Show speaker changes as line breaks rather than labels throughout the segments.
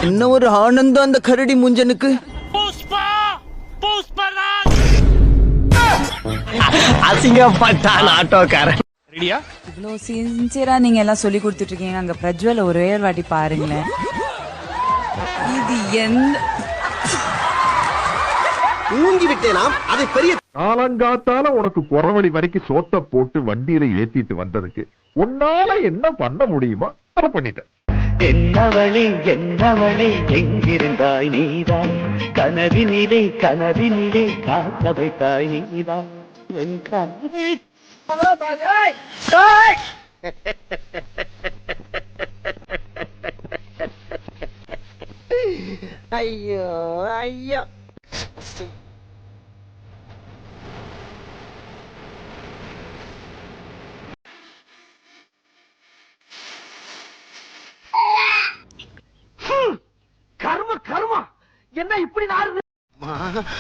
என்ன ஒரு ஆனந்தம் அந்த கரடி முஞ்சனுக்கு.
அசிங்கப்பட்டான் ஆட்டோக்காரன்.
ரெடியா?
இவ்வளோ சின்சியரா நீங்க எல்லாம் சொல்லி கொடுத்துட்டு இருக்கீங்க. அங்க பிரஜ்வல் ஒரே ஒரு வாட்டி பாருங்களேன். இது எந்த
ஊங்கி விட்டேனா? அது பெரிய
காலங்காத்தால உனக்கு குறவழி வரைக்கும் சோத்த போட்டு வண்டியில ஏத்திட்டு வந்ததுக்கு உன்னால என்ன பண்ண முடியுமோ அதை பண்ணிட்டேன்.
என்னவளே என்னவளே எங்கிருந்தாய் நீதான், கனவினிலே கனவினிலே காக்க வைத்தாய் நீதான் என் கனவை.
ஐயோ ஐயோ. கர்ம கர்மா என்ன இப்படி நாருது?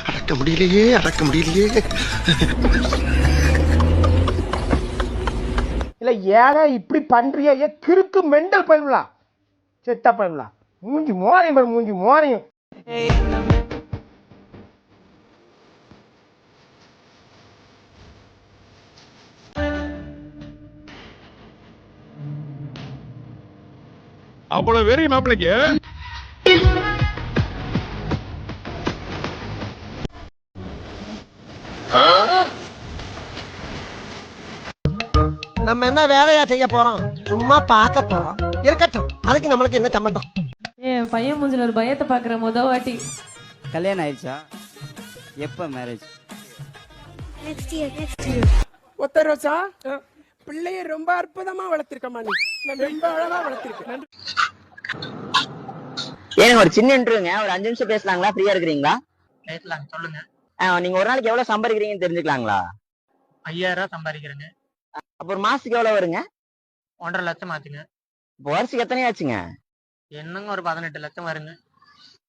அடக்க முடியலையே அடக்க முடியலையே.
இல்ல ஏங்க இப்படி பண்றிய? கிறுக்கு மெண்டல் பண்ணலாம், செத்தா பண்ணலாம். மூஞ்சி மோரையும் மூஞ்சி மோரையும்.
அவ்வளவு வெறி மாப்பிளைக்கு.
நம்ம என்ன வேலையா செய்ய போறோம்? சும்மா பார்க்க போறோம். இருக்கட்டும், அதுக்கு நம்மளுக்கு என்ன சம்பந்தம்?
என் பையன் மூஞ்சில ஒரு பயத்தை பாக்குற வாட்டி.
கல்யாணம் ஆயிடுச்சா? எப்ப மேரேஜ்?
ஒத்த ரோசா பிள்ளைய ரொம்ப அற்புதமா வளர்த்திருக்கமா நீ. ரொம்ப அழகா வளர்த்திருக்க.
ஏங்க ஒரு சின்ன இன்டர்வியூங்க, ஒரு 5 நிமிஷம் பேசலாங்களா? ஃப்ரீயா இருக்கிறீங்களா?
பேசலாம், சொல்லுங்க.
நீங்க ஒரு நாளைக்கு எவ்வளவு சம்பாதிக்கிறீங்கன்னு தெரிஞ்சுக்கலாங்களா?
5000 சம்பாதிக்கிறேங்க.
அப்ப ஒரு மாசத்துக்கு எவ்வளவு வருங்க?
1.5 லட்சம் ஆச்சுங்க.
இப்போ வருஷத்துக்கு எத்தனை ஆச்சுங்க?
என்னங்க ஒரு 18 லட்சம் வருங்க.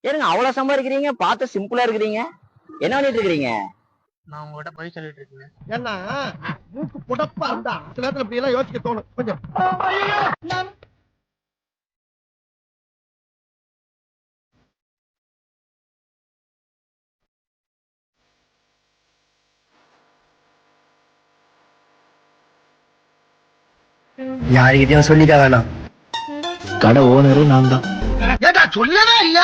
ஏங்க அவ்வளவு சம்பாதிக்கிறீங்க, பார்த்து சிம்பிளா இருக்கிறீங்க, என்ன பண்ணிட்டு இருக்கிறீங்க?
நான் உங்ககிட்ட போய் சொல்லிட்டு இருக்கேங்க.
ஏன்னா மூக்கு புடப்பா இருந்தா சில நேரத்துல இப்படி எல்லாம் யோசிக்க தோணும் கொஞ்சம்.
யாருக்கிட்டையும் சொல்லிக்க வேணாம், கடை ஓனரும் நான் தான்.
ஏடா சொல்லவே இல்ல.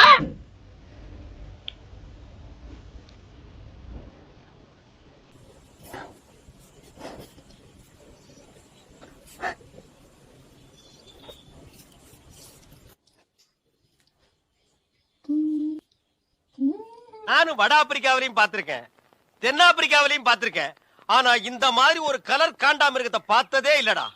நானும் வட ஆப்பிரிக்காவிலையும் பார்த்திருக்கேன், தென்னாப்பிரிக்காவிலையும் பார்த்திருக்கேன். ஆனா இந்த மாதிரி ஒரு கலர் காண்டாமிருகத்தை பார்த்ததே இல்லடா.